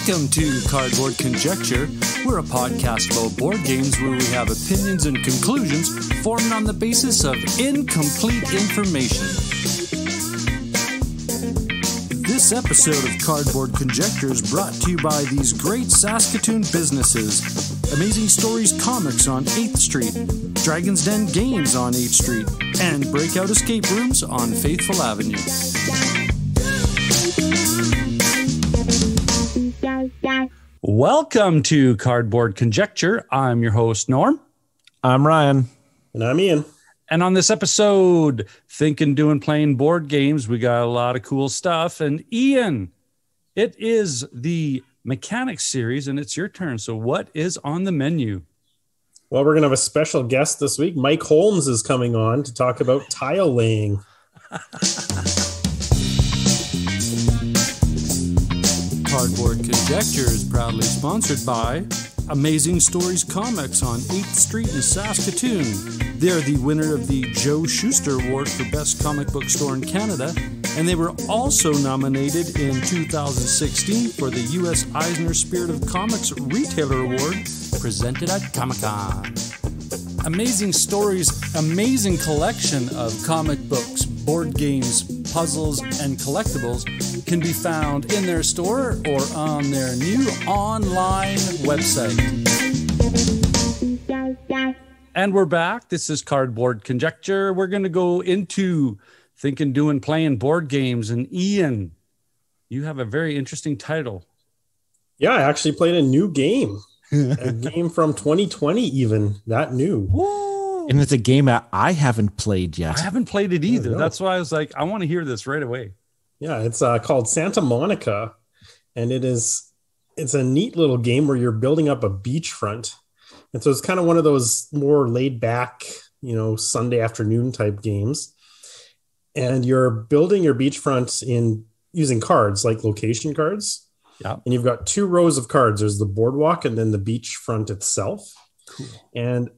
Welcome to Cardboard Conjecture. We're a podcast about board games where we have opinions and conclusions formed on the basis of incomplete information. This episode of Cardboard Conjecture is brought to you by these great Saskatoon businesses: Amazing Stories Comics on 8th Street, Dragon's Den Games on 8th Street, and Breakout Escape Rooms on Faithful Avenue. Welcome to Cardboard Conjecture. I'm your host, Norm. I'm Ryan. And I'm Ian. And on this episode, thinking, doing, playing board games, we got a lot of cool stuff. And Ian, it is the Mechanics series, and it's your turn. So what is on the menu? Well, we're going to have a special guest this week. Mike Holmes is coming on to talk about tile laying. Cardboard Conjecture is proudly sponsored by Amazing Stories Comics on 8th Street in Saskatoon. They're the winner of the Joe Shuster Award for Best Comic Book Store in Canada, and they were also nominated in 2016 for the U.S. Eisner Spirit of Comics Retailer Award presented at Comic-Con. Amazing Stories' amazing collection of comic books, board games, puzzles, and collectibles can be found in their store or on their new online website. And we're back. This is Cardboard Conjecture. We're going to go into thinking, doing, playing board games. And Ian, you have a very interesting title. Yeah, I actually played a new game. A game from 2020 even, that new. Whoa. And it's a game that I haven't played yet. I haven't played it either. No. That's why I was like, I want to hear this right away. Yeah, it's called Santa Monica, and it's a neat little game where you're building up a beachfront. And so it's kind of one of those more laid back, Sunday afternoon type games. And you're building your beachfront in using cards, like location cards. Yeah. And you've got two rows of cards. There's the boardwalk and then the beachfront itself. Cool. And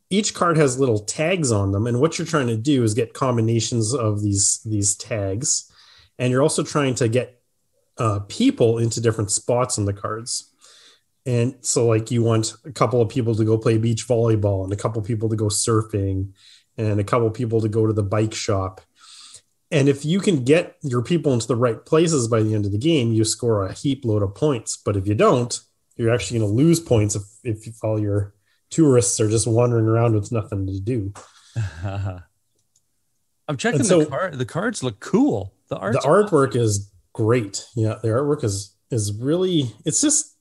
each card has little tags on them. And what you're trying to do is get combinations of these tags. And you're also trying to get people into different spots on the cards. And so like you want a couple of people to go play beach volleyball and a couple of people to go surfing and a couple of people to go to the bike shop. And if you can get your people into the right places by the end of the game, you score a heap load of points. But if you don't, you're actually going to lose points if all your tourists are just wandering around with nothing to do. I'm checking the cards look cool. The artwork is great. Yeah, the artwork is really, it's just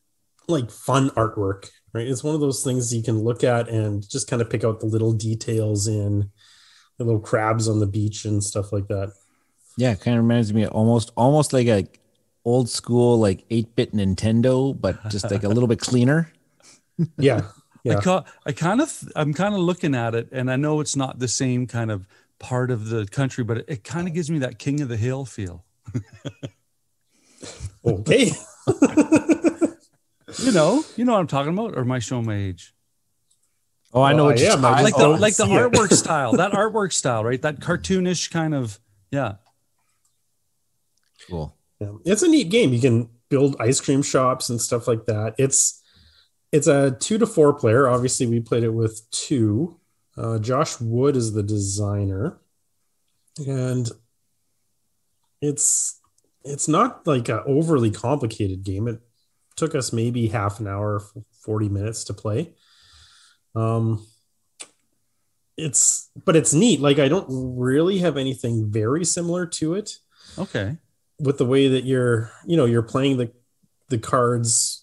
like fun artwork, right? It's one of those things you can look at and just kind of pick out the little details in the little crabs on the beach and stuff like that. Yeah, it kind of reminds me of almost like a old school, like 8-bit Nintendo, but just like a little bit cleaner. Yeah. I'm kind of looking at it, and I know it's not the same kind of part of the country, but it kind of gives me that King of the Hill feel. Okay. You know what I'm talking about, or am I showing my age? Oh, I know what you're talking about. Like the artwork style, that artwork style, right? That cartoonish kind of, yeah. Cool. Yeah. It's a neat game. You can build ice cream shops and stuff like that. It's a 2 to 4 player. Obviously, we played it with 2. Josh Wood is the designer, and it's not like an overly complicated game. It took us maybe half an hour, 40 minutes to play. It's neat. Like, I don't really have anything very similar to it. Okay. With the way that you're playing the cards.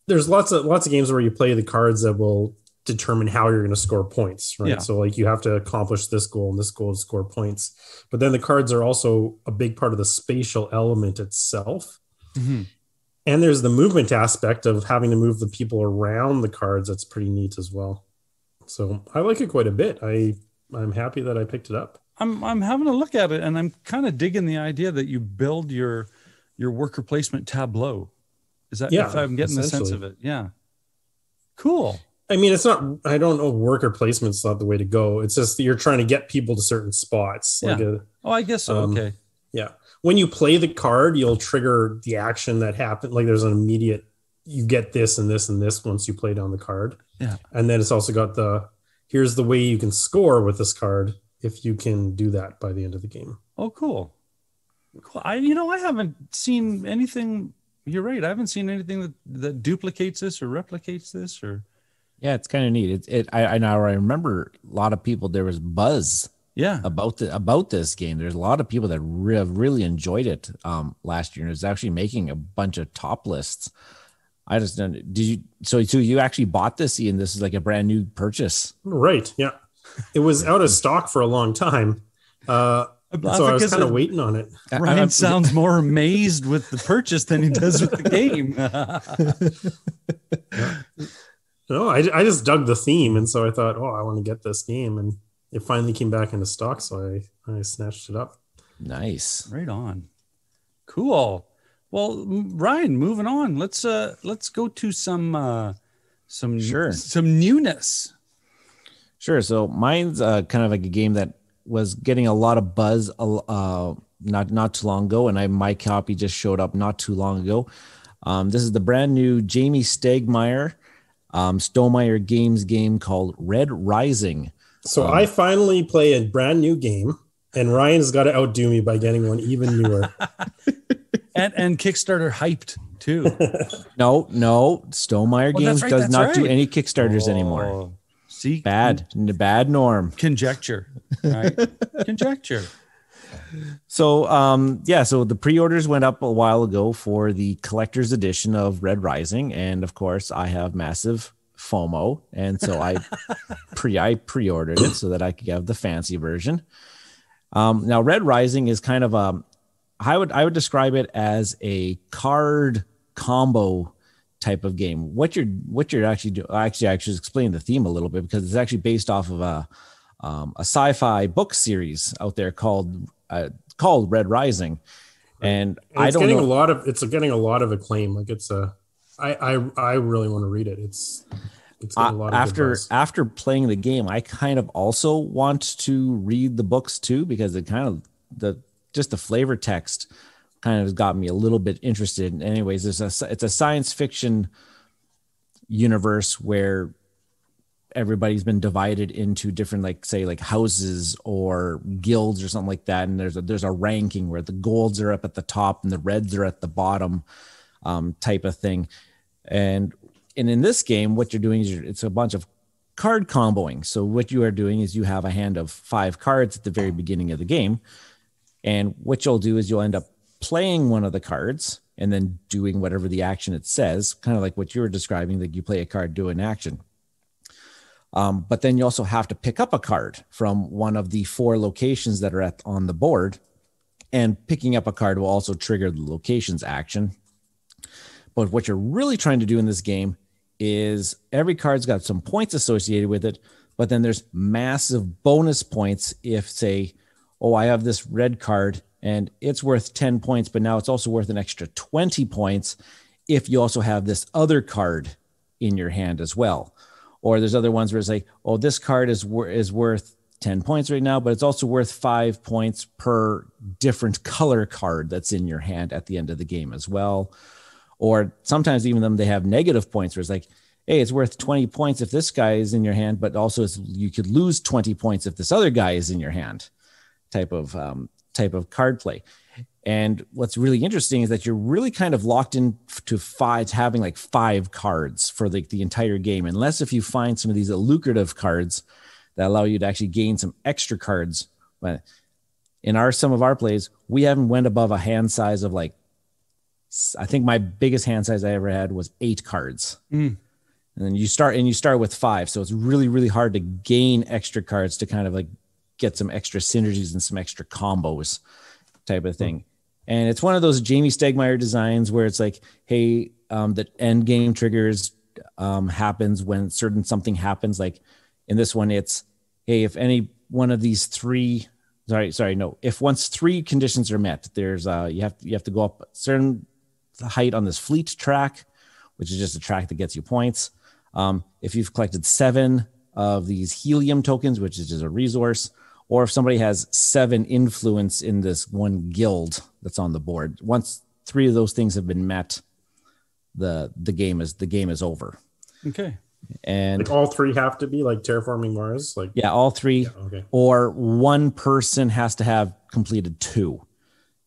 There's lots of games where you play the cards that will determine how you're going to score points, right? Yeah. So like you have to accomplish this goal and this goal to score points. But then the cards are also a big part of the spatial element itself. Mm-hmm. And there's the movement aspect of having to move the people around the cards. That's pretty neat as well. So I like it quite a bit. I'm happy that I picked it up. I'm having a look at it, and I'm kind of digging the idea that you build your worker placement tableau. Is that if I'm getting the sense of it? Yeah. Cool. I mean, it's not, I don't know, worker placement's not the way to go. It's just that you're trying to get people to certain spots. Yeah. I guess so. Okay. Yeah. when you play the card, you'll trigger the action that happened. Like there's an immediate, you get this and this and this once you play down the card. Yeah. And then it's also got here's the way you can score with this card if you can do that by the end of the game. Oh, cool. I haven't seen anything. You're right. I haven't seen anything that duplicates this or replicates this or. Yeah, it's kind of neat. I now remember a lot of people. There was buzz, about this game. There's a lot of people that have really enjoyed it last year, and it's actually making a bunch of top lists. I just don't. Did you? So you actually bought this, Ian? This is like a brand new purchase, right? Yeah, it was out of stock for a long time. So I was kind of waiting on it. Ryan sounds more amazed with the purchase than he does with the game. No, I just dug the theme, and so I thought, I want to get this game, and it finally came back into stock, so I snatched it up. Nice, right on, cool. Well, Ryan, moving on. Let's go to some newness. Sure. So mine's kind of like a game that was getting a lot of buzz not too long ago, and my copy just showed up not too long ago. This is the brand new Jamie Stegmaier Stonemaier Games game called Red Rising. So I finally play a brand new game, and Ryan's got to outdo me by getting one even newer. and Kickstarter hyped too. No, Stonemaier Games does not do any Kickstarters anymore. See, bad norm. Conjecture, right? Conjecture. So, so the pre-orders went up a while ago for the collector's edition of Red Rising, and of course, I have massive FOMO, and so I pre-ordered it so that I could have the fancy version. Now, Red Rising is kind of I would describe it as a card combo type of game. What you're actually doing, I should explain the theme a little bit, because it's actually based off of a sci-fi book series out there called Red Rising, and it's getting a lot of acclaim. Like I really want to read it. It's getting a lot of after playing the game, I kind of also want to read the books too, because it kind of the flavor text kind of got me a little bit interested. Anyways, it's a science fiction universe where everybody's been divided into different, like houses or guilds or something like that. And there's a ranking where the golds are up at the top and the reds are at the bottom, type of thing. And in this game, what you're doing is it's a bunch of card comboing. So what you are doing is you have a hand of 5 cards at the very beginning of the game. And what you'll do is you'll end up playing one of the cards and then doing whatever the action it says, kind of like what you were describing, like you play a card, do an action. But then you also have to pick up a card from one of the 4 locations that are on the board, and picking up a card will also trigger the locations action. But what you're really trying to do in this game is every card's got some points associated with it, but then there's massive bonus points if, say, I have this red card and it's worth 10 points, but now it's also worth an extra 20 points if you also have this other card in your hand as well. Or there's other ones where it's like, this card is worth 10 points right now, but it's also worth 5 points per different color card that's in your hand at the end of the game as well. Or sometimes even they have negative points where it's like, hey, it's worth 20 points if this guy is in your hand, but also you could lose 20 points if this other guy is in your hand, type of card play. And what's really interesting is that you're really kind of locked into having like 5 cards for the entire game, unless if you find some of these lucrative cards that allow you to actually gain some extra cards. But in some of our plays, we haven't went above a hand size of I think my biggest hand size I ever had was 8 cards. And then you start with 5. So it's really, really hard to gain extra cards to kind of like get some extra synergies and some extra combos type of thing. And it's one of those Jamie Stegmaier designs where it's like, hey, the end game triggers happens when something happens. Like in this one, it's, hey, if any one of these 3, if once 3 conditions are met, there's you have to go up a certain height on this fleet track, which is just a track that gets you points. If you've collected 7 of these helium tokens, which is just a resource, or if somebody has 7 influence in this one guild that's on the board. Once 3 of those things have been met, the game is over. Okay. And like all 3 have to be like terraforming Mars. Like all 3, okay. or one person has to have completed 2.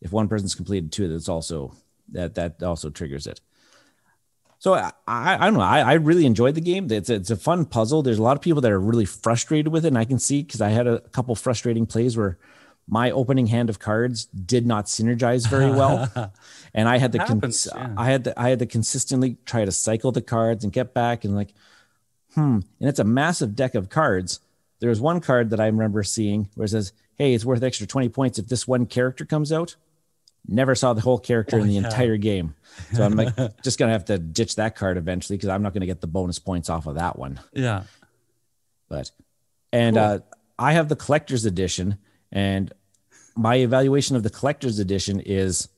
If one person's completed 2, that's also that also triggers it. So I don't know. I really enjoyed the game. It's a fun puzzle. There's a lot of people that are really frustrated with it, and I can see because I had a couple frustrating plays where my opening hand of cards did not synergize very well, and I had to I had to consistently try to cycle the cards and get back and like, and it's a massive deck of cards. There was one card that I remember seeing where it says, "Hey, it's worth extra 20 points if this one character comes out." Never saw the whole character in the entire game. So I'm like, just going to have to ditch that card eventually because I'm not going to get the bonus points off of that one. Yeah. But, and I have the collector's edition, and my evaluation of the collector's edition is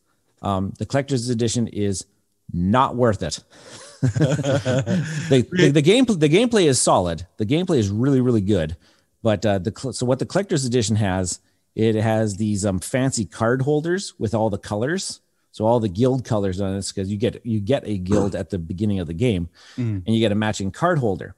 not worth it. The gameplay is solid. The gameplay is really, really good. But so what the collector's edition has, it has these fancy card holders with all the colors. So all the guild colors on this, because you get a guild at the beginning of the game, and you get a matching card holder.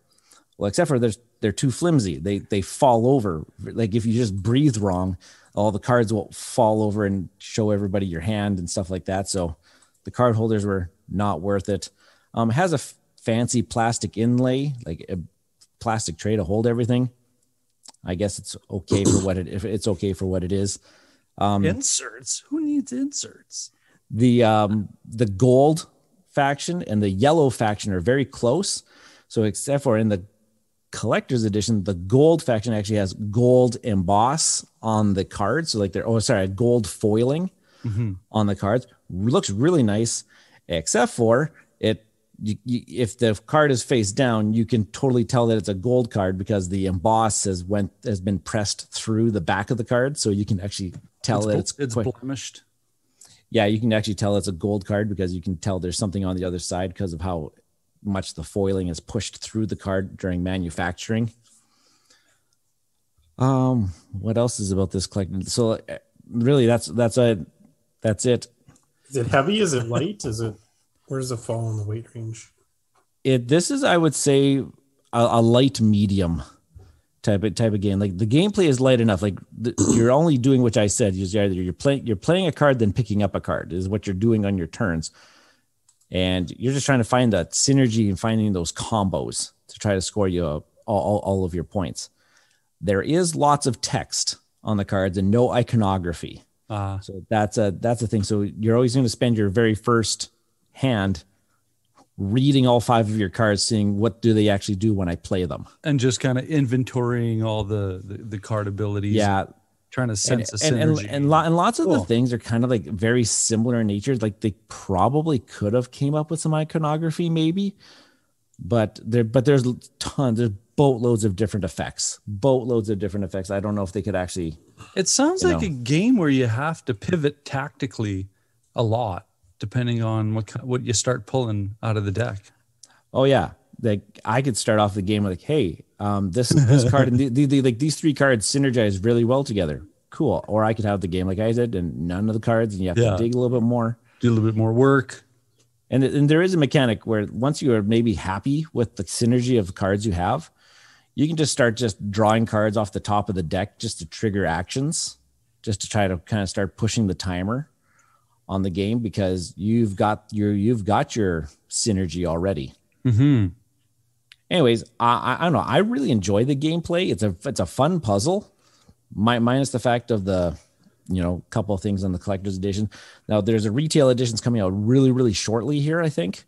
Well, except for they're too flimsy. They fall over. Like if you just breathe wrong, all the cards will fall over and show everybody your hand and stuff like that. So the card holders were not worth it. It has a fancy plastic inlay, like a plastic tray to hold everything. I guess it's okay for what if it's okay for what it is. Inserts. Who needs inserts? The gold faction and the yellow faction are very close. So except for in the collector's edition, the gold faction actually has gold emboss on the cards. So like gold foiling on the cards. Looks really nice, except for it. If the card is face down, you can totally tell that it's a gold card because the emboss has been pressed through the back of the card, so you can actually tell that it's blemished. Yeah, you can actually tell it's a gold card because you can tell there's something on the other side because of how much the foiling is pushed through the card during manufacturing. What else is about this collection? So really, that's it. Is it heavy? Is it light? Where does it fall in the weight range? This is, I would say, a light medium type of game. Like the gameplay is light enough. Like you're only doing what I said. You're playing a card, then picking up a card is what you're doing on your turns, and you're just trying to find that synergy and finding those combos to try to score you all of your points. There is lots of text on the cards and no iconography. So that's a thing. So you're always going to spend your very first hand reading all 5 of your cards, seeing what do they actually do when I play them, and just kind of inventorying all the card abilities. Yeah, trying to sense a synergy. And lots of the things are kind of like very similar in nature. Like they probably could have came up with some iconography, maybe, but there's boatloads of different effects. I don't know if they could actually. It sounds like a game where you have to pivot tactically a lot, depending on what you start pulling out of the deck. Oh yeah, like I could start off the game with like, hey, this card and these 3 cards synergize really well together. Cool. Or I could have the game like I said, and none of the cards, and you have to dig a little bit more, do a little bit more work. And there is a mechanic where once you are maybe happy with the synergy of the cards you have, you can just start drawing cards off the top of the deck just to trigger actions, just to try to kind of start pushing the timer on the game because you've got your synergy already. Anyways, I don't know. I really enjoy the gameplay. It's a fun puzzle, minus the fact of the couple of things on the collector's edition. Now there's a retail edition's coming out really, really shortly here, I think,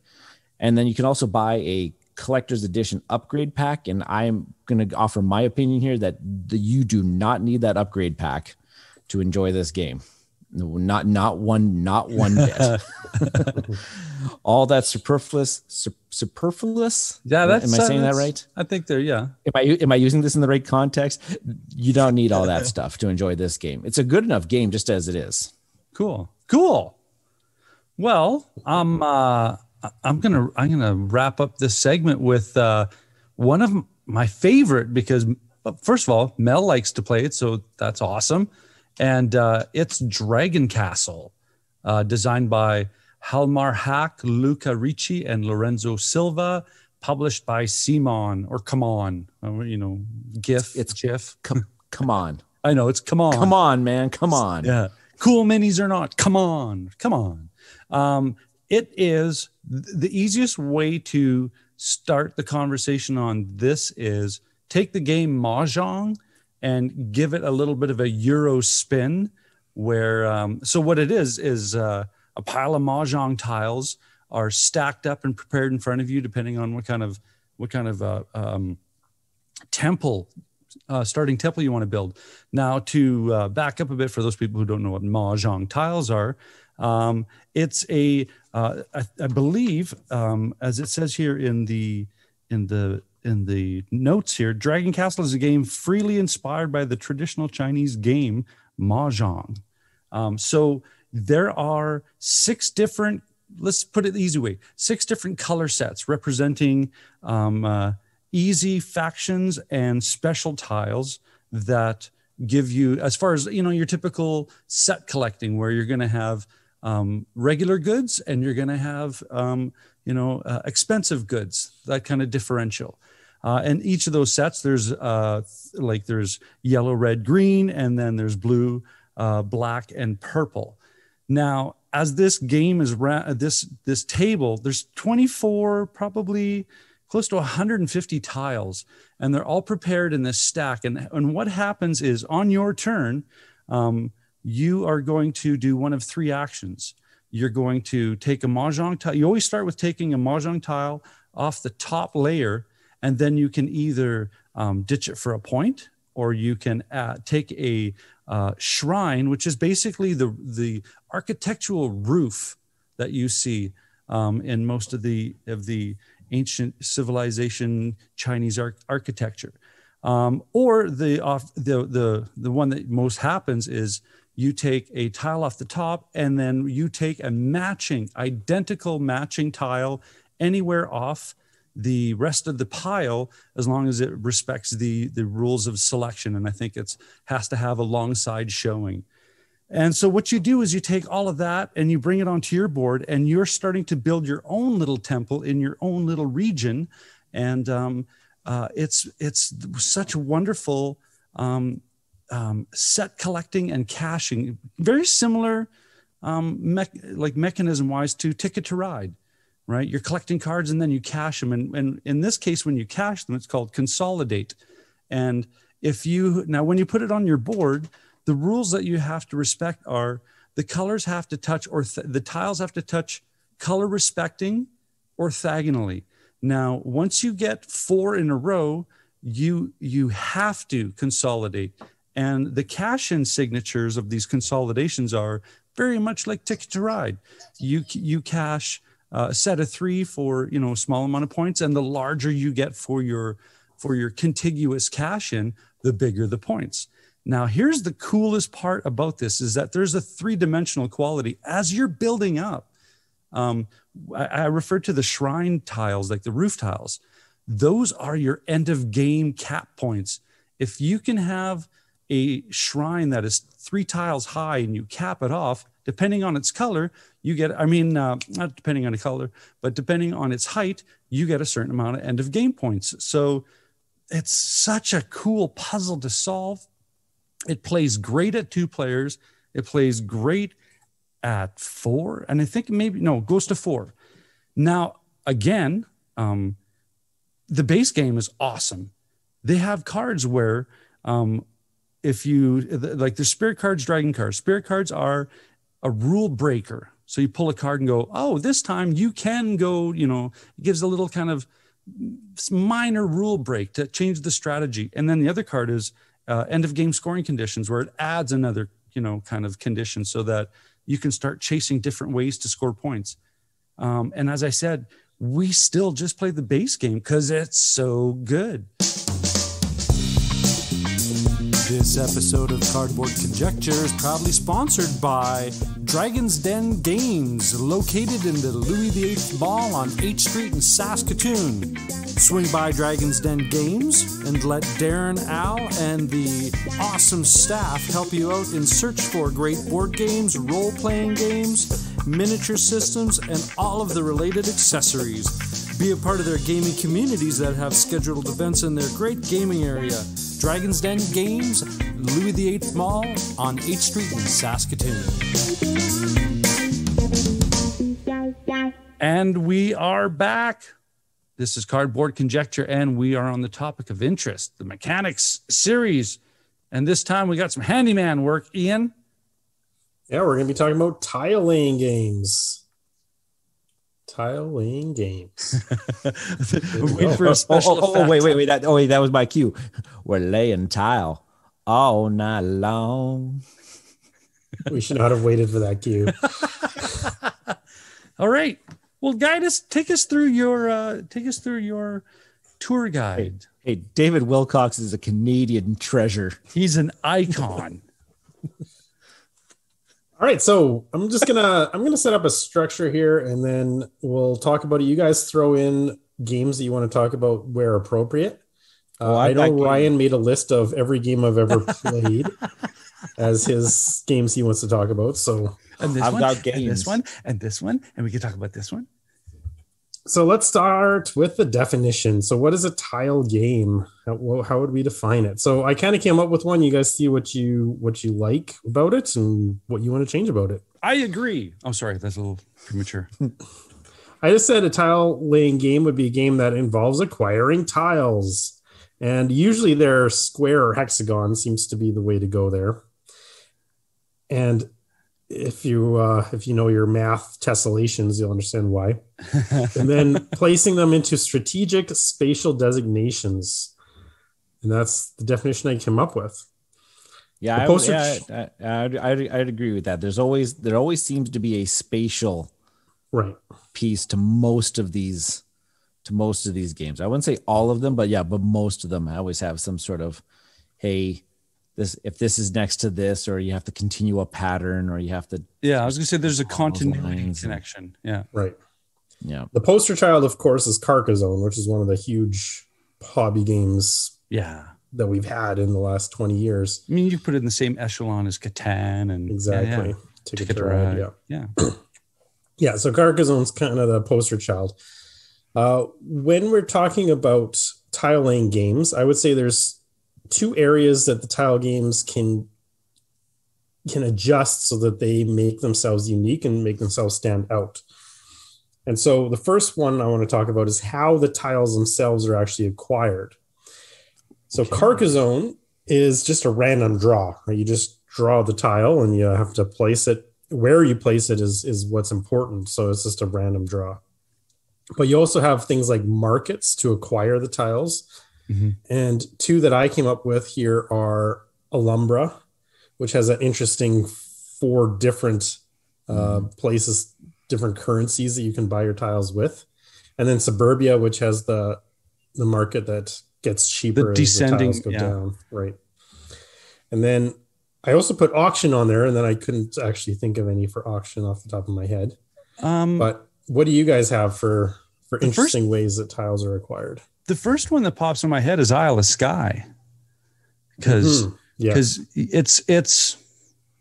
and then you can also buy a collector's edition upgrade pack. And I'm going to offer my opinion here that you do not need that upgrade pack to enjoy this game. No, not one bit. All that superfluous. Yeah, am I saying that right? I think they're Am I using this in the right context? You don't need all that stuff to enjoy this game. It's a good enough game just as it is. Cool. Well, I'm gonna wrap up this segment with one of my favorite because first of all, Mel likes to play it, so that's awesome. And it's Dragon Castle. designed by Halmar Hack, Luca Ricci, and Lorenzo Silva, published by Simon or Come On, GIF. It's GIF. Come on. I know, it's Come On. Come on, man. Come on. Yeah. Cool minis or not. Come on. Come on. It is the easiest way to start the conversation on this is take the game Mahjong and give it a little bit of a Euro spin where, so what it is a pile of Mahjong tiles are stacked up and prepared in front of you, depending on what kind of starting temple you want to build. Now, to back up a bit for those people who don't know what Mahjong tiles are, it's I believe, as it says here in the notes here, Dragon Castle is a game freely inspired by the traditional Chinese game Mahjong. So there are 6 different, let's put it the easy way, 6 different color sets representing easy factions and special tiles that give you, as far as, your typical set collecting, where you're going to have regular goods and you're going to have, expensive goods, that kind of differential. And each of those sets, there's yellow, red, green, and then there's blue, black, and purple. Now, as this game is this table, there's 24, probably close to 150 tiles, and they're all prepared in this stack. And what happens is, on your turn, you are going to do one of 3 actions. You're going to take a Mahjong tile. You always start with taking a Mahjong tile off the top layer, and then you can either ditch it for a point, or you can take a shrine, which is basically the architectural roof that you see in most of the ancient civilization Chinese architecture, or the one that most happens is you take a tile off the top, and then you take a identical matching tile anywhere off the rest of the pile, as long as it respects the rules of selection. And I think has to have a long side showing. And so what you do is you take all of that and you bring it onto your board, and you're starting to build your own little temple in your own little region. And it's such wonderful set collecting and caching, very similar mechanism wise to Ticket to Ride, right? You're collecting cards and then you cache them. And in this case, when you cache them, it's called consolidate. And when you put it on your board, the rules that you have to respect are the colors have to touch, or the tiles have to touch color respecting orthogonally. Now, once you get 4 in a row, you have to consolidate. And the cache-in signatures of these consolidations are very much like Ticket to Ride. You cache a set of 3 for a small amount of points, and the larger you get for your contiguous cache-in, the bigger the points. Now, here's the coolest part about this, is that there's a 3-dimensional quality as you're building up. I refer to the shrine tiles, like the roof tiles. Those are your end of game cap points. If you can have a shrine that is 3 tiles high and you cap it off, depending on its color, you get, not depending on the color, but depending on its height, you get a certain amount of end of game points. So it's such a cool puzzle to solve. It plays great at 2 players. It plays great at 4. And I think it goes to 4. Now, again, the base game is awesome. They have cards where if you, like the spirit cards, dragon cards, spirit cards are a rule breaker. So you pull a card and go, oh, this time you can go, it gives a little kind of minor rule break to change the strategy. And then the other card is end of game scoring conditions, where it adds another, kind of condition so that you can start chasing different ways to score points. And as I said, we still just play the base game because it's so good. This episode of Cardboard Conjecture is proudly sponsored by Dragon's Den Games, located in the Louis VIII Mall on 8th Street in Saskatoon. Swing by Dragon's Den Games and let Darren, Al, and the awesome staff help you out in search for great board games, role-playing games, miniature systems, and all of the related accessories. Be a part of their gaming communities that have scheduled events in their great gaming area. Dragon's Den Games, Louis VIII Mall on 8th Street in Saskatoon. And we are back. This is Cardboard Conjecture, and we are on the topic of interest, the mechanics series. And this time we got some handyman work, Ian. Yeah, we're going to be talking about tile laying games. Tile laying games. Wait for a special effect. Wait. That was my cue. We're laying tile all night long. We should not have waited for that cue. All right. Well, take us through your tour guide. Hey, David Wilcox is a Canadian treasure. He's an icon. All right, so I'm gonna set up a structure here, and then we'll talk about it. You guys throw in games that you want to talk about where appropriate. I know Ryan made a list of every game I've ever played as his games he wants to talk about. So and this one, and this one, and we can talk about this one. So let's start with the definition. So what is a tile game? How would we define it? So I kind of came up with one. You guys see what you like about it and what you want to change about it. I agree. Oh, sorry. That's a little premature. I just said a tile laying game would be a game that involves acquiring tiles. And usually they're square or hexagon seems to be the way to go there. And if you know your math tessellations, you'll understand why. And then placing them into strategic spatial designations, and that's the definition I came up with. Yeah, I'd agree with that. There always seems to be a spatial piece to most of these games. I wouldn't say all of them, but most of them I always have some sort of, hey, if this is next to this, or you have to continue a pattern, or you have to. Yeah, I was gonna say there's a continuity connection. Yeah. Right. Yeah. The poster child, of course, is Carcassonne, which is one of the huge hobby games. Yeah. That we've had in the last 20 years. I mean, you put it in the same echelon as Catan and exactly. Ticket to Ride. Yeah. Yeah. So Carcassonne's kind of the poster child. When we're talking about tile laying games, I would say there's two areas that the tile games can adjust so that they make themselves unique and make themselves stand out. And so the first one I want to talk about is how the tiles themselves are actually acquired. So Carcassonne is just a random draw, right? You just draw the tile and you have to place it. Where you place it is what's important. So it's just a random draw. But you also have things like markets to acquire the tiles. Mm-hmm. And two that I came up with here are Alhambra, which has an interesting 4 different places, different currencies that you can buy your tiles with. And then Suburbia, which has the market that gets cheaper as the tiles go down. Right. And then I also put auction on there, and then I couldn't actually think of any for auction off the top of my head. But what do you guys have for interesting ways that tiles are acquired? The first one that pops in my head is Isle of Skye, because it's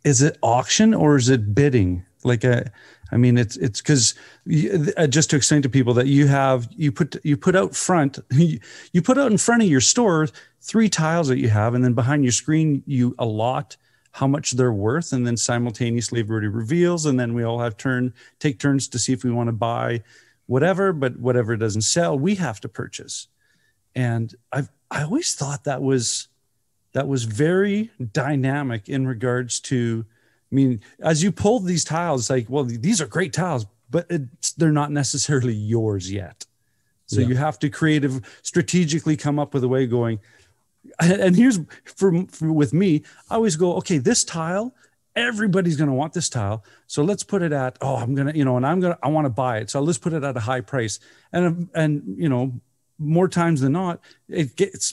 is it auction or is it bidding? It's because just to explain to people that you put out front you put out in front of your store 3 tiles that you have, and then behind your screen you allot how much they're worth, and then simultaneously everybody reveals, and then we all have take turns to see if we want to buy whatever, but whatever doesn't sell, we have to purchase. And I always thought that was very dynamic in regards to, I mean, as you pull these tiles, it's like, well, these are great tiles, but they're not necessarily yours yet. So you have to strategically come up with a way going. And here's with me, I always go, okay, this tile, everybody's going to want this tile. So let's put it at, I want to buy it. So let's put it at a high price. And more times than not,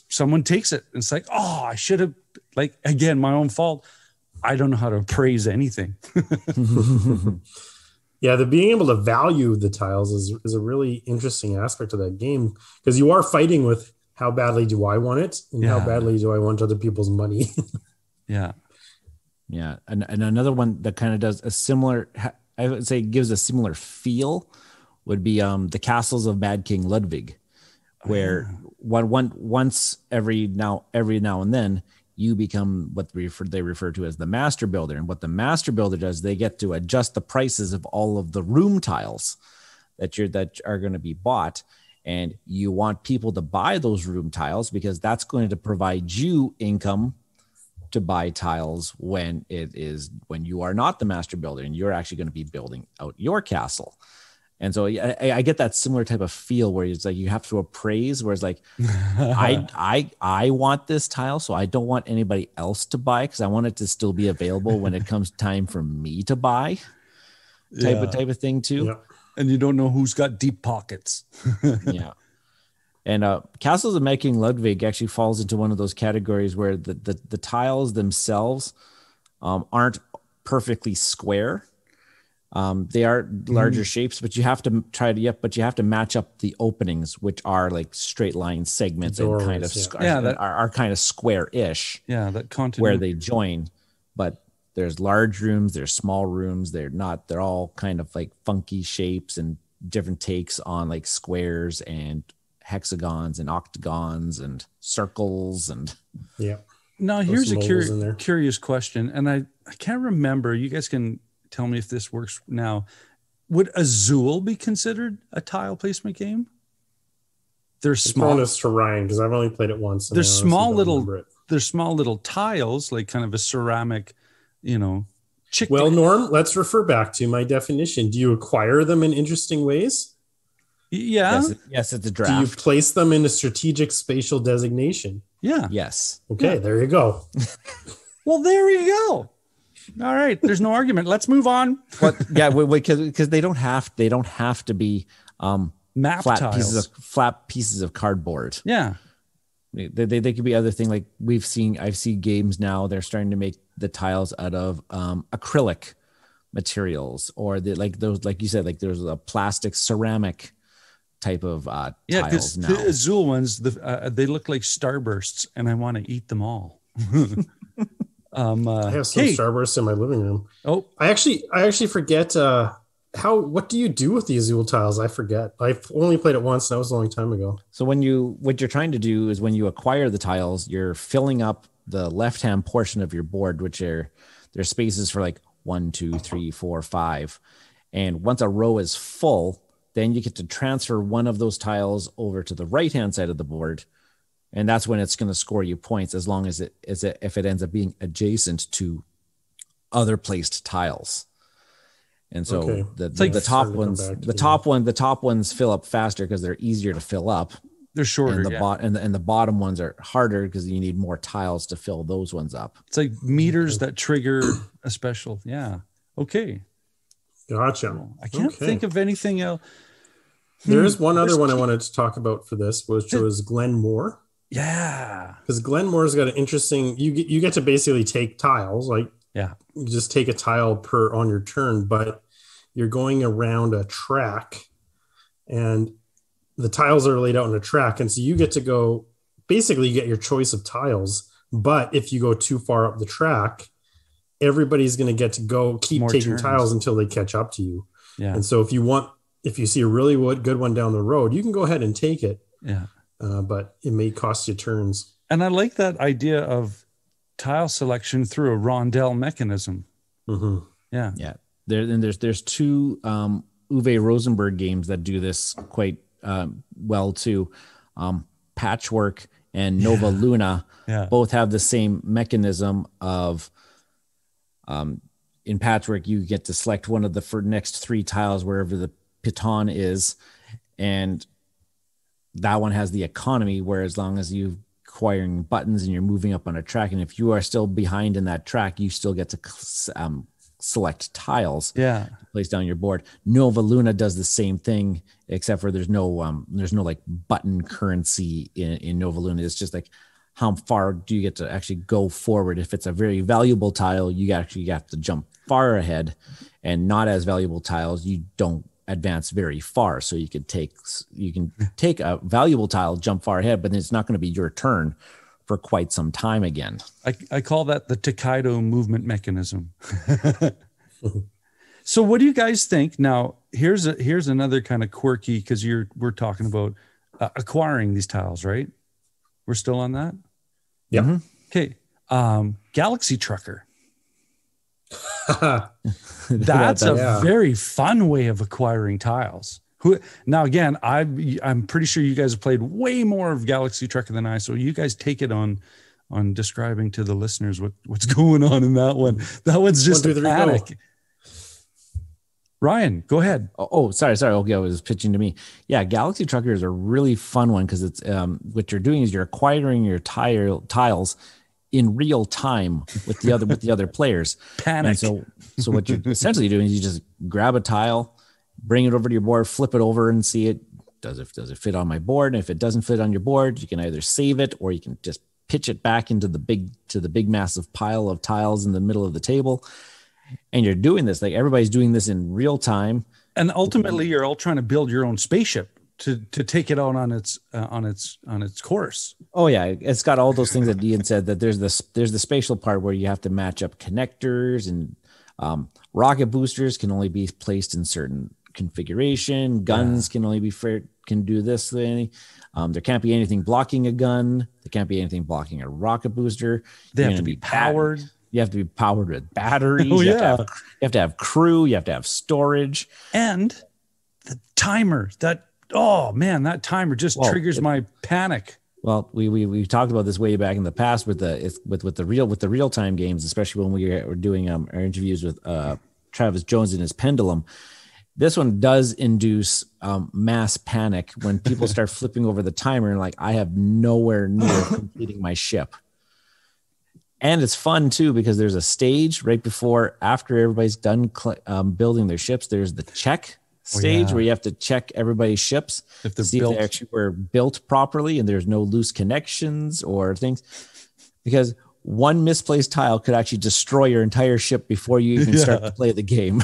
someone takes it. And it's like, I should have Like, again, my own fault. I don't know how to appraise anything. Yeah, the being able to value the tiles is a really interesting aspect of that game, because you are fighting with how badly do I want it and how badly do I want other people's money. Yeah. Yeah. And another one that kind of does a similar, I would say gives a similar feel would be the Castles of Mad King Ludwig, where once every now and then you become what they refer to as the master builder. And what the master builder does, they get to adjust the prices of all of the room tiles that are going to be bought. And you want people to buy those room tiles because that's going to provide you income to buy tiles when you are not the master builder and you're actually going to be building out your castle. And so I get that similar type of feel where it's like you have to appraise, where it's like, I want this tile, so I don't want anybody else to buy because I want it to still be available when it comes time for me to buy. Type of thing too. Yeah. And you don't know who's got deep pockets. Yeah. And Castles of Mad King Ludwig actually falls into one of those categories where the tiles themselves aren't perfectly square. They are larger shapes, but you have to match up the openings, which are like straight line segments and kind of are kind of square-ish. Yeah, that continuity where they join. But there's large rooms, there's small rooms. They're all kind of like funky shapes and different takes on like squares and hexagons and octagons and circles and Now here's a curious question, and I can't remember. You guys can tell me if this works now. Would Azul be considered a tile placement game? They're small. Bonus to Ryan because I've only played it once. They're small little tiles, like kind of a ceramic, chick. Well, Norm, let's refer back to my definition. Do you acquire them in interesting ways? Yeah. Yes, it's a draft. Do you place them in a strategic spatial designation? Yeah. Yes. Okay, there you go. Well, there you go. All right. There's no argument. Let's move on. Because they don't have to be map flat tiles. flat pieces of cardboard. Yeah. They could be other thing. Like I've seen games now. They're starting to make the tiles out of acrylic materials, or those, like you said, like there's a plastic ceramic type of tiles now. The Azul ones, they look like starbursts, and I want to eat them all. I have some starbursts in my living room. Oh, I actually forget what do you do with the Azul tiles? I forget. I've only played it once. That was a long time ago. So what you're trying to do is when you acquire the tiles, you're filling up the left-hand portion of your board, which there's spaces for like 1, 2, 3, 4, 5. And once a row is full, then you get to transfer one of those tiles over to the right-hand side of the board. And that's when it's going to score you points, as long as if it ends up being adjacent to other placed tiles. And so the top ones fill up faster because they're easier to fill up. They're shorter. And the bottom ones are harder because you need more tiles to fill those ones up. It's like meters that trigger a special. Yeah. Okay. Gotcha. I can't think of anything else. There is one other one I wanted to talk about for this, which was Glenmore. Yeah. Because Glenmore's got an interesting, you get to basically take tiles, like you just take a tile on your turn, but you're going around a track and the tiles are laid out on a track. And so you get to go, basically you get your choice of tiles. But if you go too far up the track, everybody's going to get to keep more taking tiles until they catch up to you. Yeah. And so if you see a really good one down the road, you can go ahead and take it. Yeah. But it may cost you turns. And I like that idea of tile selection through a rondel mechanism. Mm-hmm. Yeah. Yeah. There's two Uwe Rosenberg games that do this quite well too. Patchwork and Nova Luna both have the same mechanism of in Patchwork, you get to select one of the next 3 tiles wherever the piton is, and that one has the economy, where as long as you're acquiring buttons and you're moving up on a track, and if you are still behind in that track, you still get to select tiles to place down your board. Nova Luna does the same thing, except for there's no like button currency in Nova Luna. It's just like how far do you get to actually go forward. If it's a very valuable tile, you actually have to jump far ahead, and not as valuable tiles, you don't advance very far. So you can take a valuable tile, jump far ahead, but then it's not going to be your turn for quite some time again. I call that the Takedo movement mechanism. So what do you guys think? Now, here's another kind of quirky, because we're talking about acquiring these tiles, right? We're still on that? Yeah. Mm-hmm. Okay. Galaxy Trucker. That's a very fun way of acquiring tiles. Now, again, I'm pretty sure you guys have played way more of Galaxy Trucker than I, so you guys take it on describing to the listeners what's going on in that one. That one's just 1, 2, 3, panic. Go. Ryan, go ahead. Oh, sorry. Okay, I was pitching to me. Yeah, Galaxy Trucker is a really fun one because it's what you're doing is you're acquiring your tiles in real time with the other players. Panic. And so what you're essentially doing is you just grab a tile, bring it over to your board, flip it over, and see it. Does it fit on my board? And if it doesn't fit on your board, you can either save it or you can just pitch it back into the big massive pile of tiles in the middle of the table. And you're doing this, like everybody's doing this in real time. And ultimately you're all trying to build your own spaceship to take it out on its course. Oh yeah. It's got all those things that Ian said, that there's the spatial part where you have to match up connectors, and rocket boosters can only be placed in certain configuration. Guns can only can do this thing. There can't be anything blocking a gun. There can't be anything blocking a rocket booster. They have to be powered. You have to be powered with batteries. Oh, you have to have crew. You have to have storage. And the timer. That timer just triggers my panic. Well, we talked about this way back in the past with the real time games, especially when we were doing our interviews with Travis Jones and his Pendulum. This one does induce mass panic when people start flipping over the timer and like, I have nowhere near completing my ship. And it's fun too, because there's a stage right after everybody's done building their ships. There's the check stage where you have to check everybody's ships to see if they actually were built properly and there's no loose connections or things, because one misplaced tile could actually destroy your entire ship before you even start to play the game.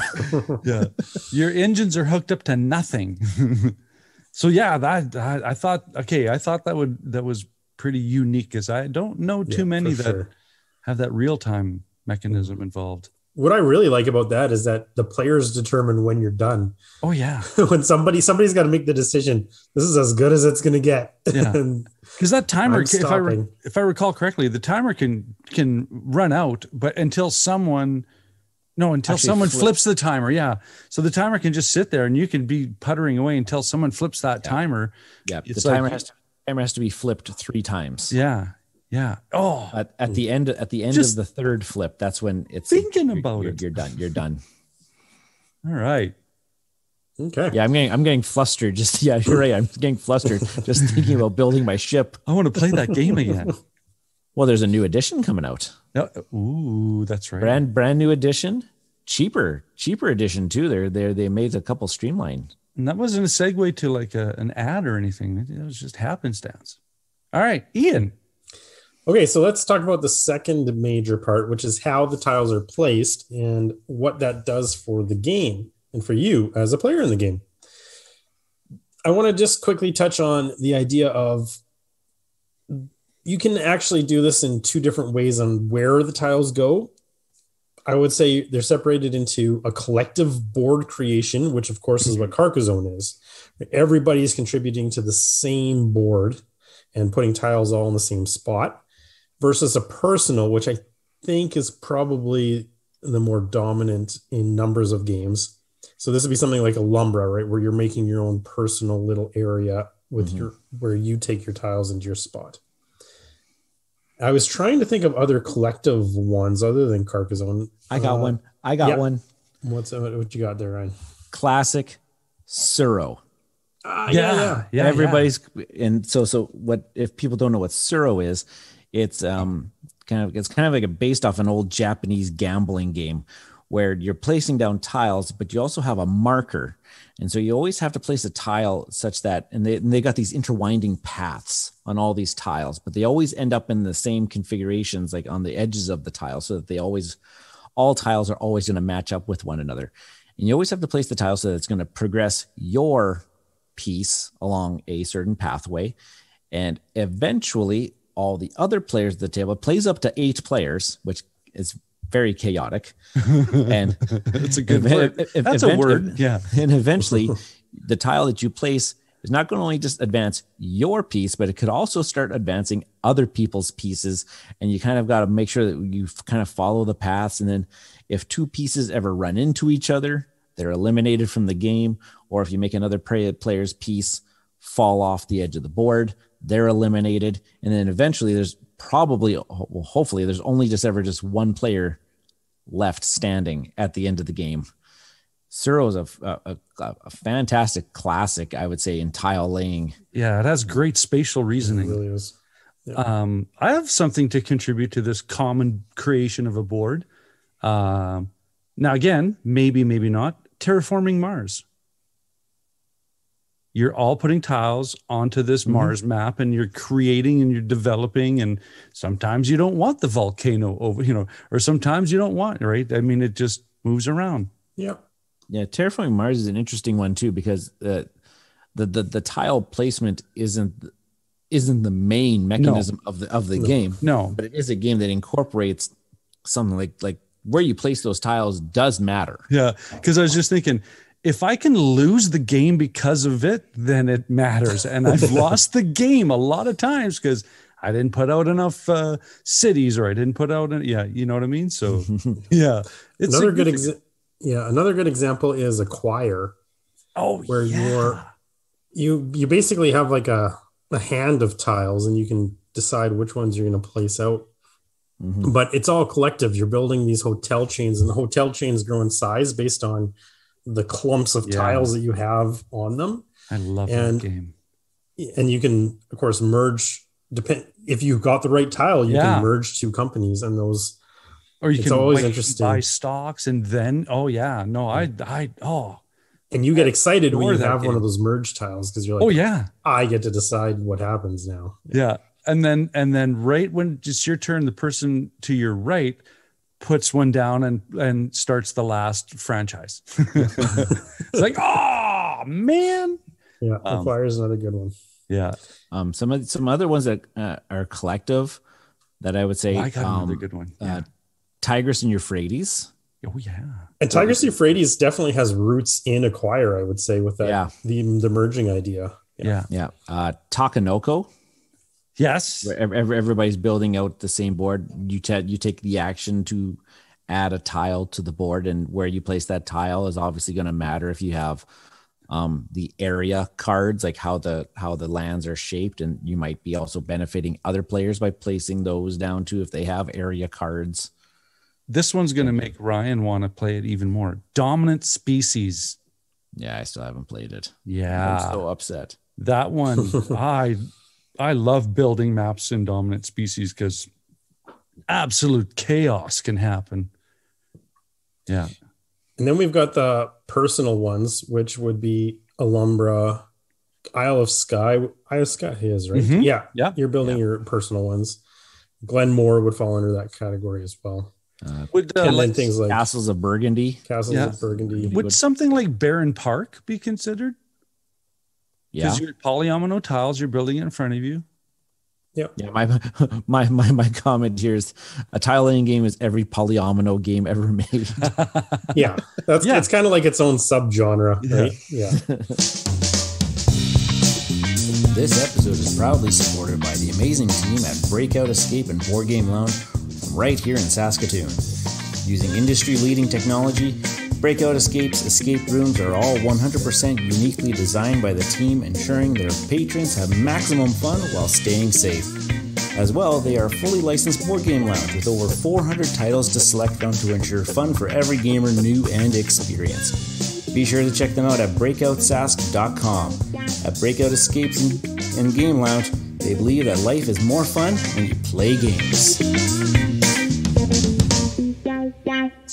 Yeah. Your engines are hooked up to nothing. So I thought that was pretty unique, because I don't know too many that have that real-time mechanism involved. What I really like about that is that the players determine when you're done. Oh yeah. When somebody's got to make the decision, this is as good as it's going to get. Yeah. Because that timer, if I recall correctly, the timer can run out, but until someone flips the timer. Yeah. So the timer can just sit there and you can be puttering away until someone flips that timer. Yeah. The timer has to be flipped 3 times. Yeah. Yeah. Oh, at the end of the third flip, that's when it's you're done. You're done. All right. Okay. Yeah, I'm getting flustered. You're right. I'm getting flustered just thinking about building my ship. I want to play that game again. Well, there's a new edition coming out. Ooh, that's right. Brand new edition, cheaper edition too. They made a couple streamlined. And that wasn't a segue to like an ad or anything. It was just happenstance. All right, Ian. Okay, so let's talk about the second major part, which is how the tiles are placed and what that does for the game and for you as a player in the game. I want to just quickly touch on the idea of you can actually do this in 2 different ways on where the tiles go. I would say they're separated into a collective board creation, which of course is what Carcassonne is. Everybody is contributing to the same board and putting tiles all in the same spot, versus a personal, which I think is probably the more dominant in numbers of games. So this would be something like a Lumbra, right? Where you're making your own personal little area with where you take your tiles into your spot. I was trying to think of other collective ones other than Carcassonne. I got one. What you got there, Ryan? Classic Suro. Yeah. Everybody's and so what if people don't know what Suro is? It's kind of like based off an old Japanese gambling game where you're placing down tiles, but you also have a marker. And so you always have to place a tile such that, and they got these interwinding paths on all these tiles, but they always end up in the same configurations, like on the edges of the tile, so that all tiles are always going to match up with one another. And you always have to place the tile so that it's going to progress your piece along a certain pathway. And eventually all the other players at the table, it plays up to 8 players, which is very chaotic. And that's a good word. That's a word. Yeah. And eventually the tile that you place is not going to only just advance your piece, but it could also start advancing other people's pieces. And you kind of got to make sure that you kind of follow the paths. And then if 2 pieces ever run into each other, they're eliminated from the game. Or if you make another player's piece fall off the edge of the board, they're eliminated. And then eventually there's hopefully there's only just one player left standing at the end of the game. Suro is a fantastic classic, I would say, in tile laying. Yeah, it has great spatial reasoning. It really is. Yeah. I have something to contribute to this common creation of a board. Now, again, maybe not. Terraforming Mars. You're all putting tiles onto this Mars map, and you're creating and you're developing. And sometimes you don't want the volcano over, or sometimes you don't want, right? I mean, it just moves around. Yeah. Yeah. Terraforming Mars is an interesting one too, because the tile placement isn't the main mechanism of the game. No, but it is a game that incorporates something like where you place those tiles does matter. Yeah. Because I was just thinking, if I can lose the game because of it, then it matters. And I've lost the game a lot of times because I didn't put out enough cities, or I didn't put out, you know what I mean? So, yeah. It's another good example is Acquire. Oh, where you basically have like a hand of tiles, and you can decide which ones you're going to place out. But it's all collective. You're building these hotel chains, and the hotel chains grow in size based on the clumps of tiles that you have on them. I love that game. And you can, of course, merge. If you've got the right tile, you can merge 2 companies, and those. Or you it's can always interesting. Buy stocks, and then and you get excited when you have one of those merge tiles, because you're like, I get to decide what happens now. Yeah. And then right when it's your turn, the person to your right puts one down and starts the last franchise. It's like, oh man. Yeah. Acquire is another good one. Yeah. Some other ones that are collective that I would say, I got another good one. Tigris and Euphrates. Oh yeah. And Tigris Euphrates definitely has roots in Acquire, I would say, with that the merging idea. Yeah. Takanoko. Yes. Where everybody's building out the same board. You take the action to add a tile to the board, and where you place that tile is obviously going to matter. If you have the area cards, like how the lands are shaped, and you might be also benefiting other players by placing those down too if they have area cards. This one's going to make Ryan want to play it even more. Dominant Species. Yeah, I still haven't played it. Yeah. I'm so upset. That one, I love building maps in Dominant Species because absolute chaos can happen. Yeah. And then we've got the personal ones, which would be Alhambra, Isle of Skye is, right? Mm-hmm. Yeah. You're building your personal ones. Glenmore would fall under that category as well. And then things like Castles of Burgundy. Would something like Barron Park be considered? Yeah. Because you're polyomino tiles, you're building it in front of you. Yeah. My comment here is a tile laying game is every polyomino game ever made. Yeah. It's kind of like its own subgenre, right? Yeah. This episode is proudly supported by the amazing team at Breakout Escape and Board Game Lounge from right here in Saskatoon. Using industry-leading technology, Breakout Escape's escape rooms are all 100% uniquely designed by the team, ensuring their patrons have maximum fun while staying safe. As well, they are a fully licensed board game lounge with over 400 titles to select from to ensure fun for every gamer, new and experienced. Be sure to check them out at breakoutsask.com. At Breakout Escapes and Game Lounge, they believe that life is more fun when you play games.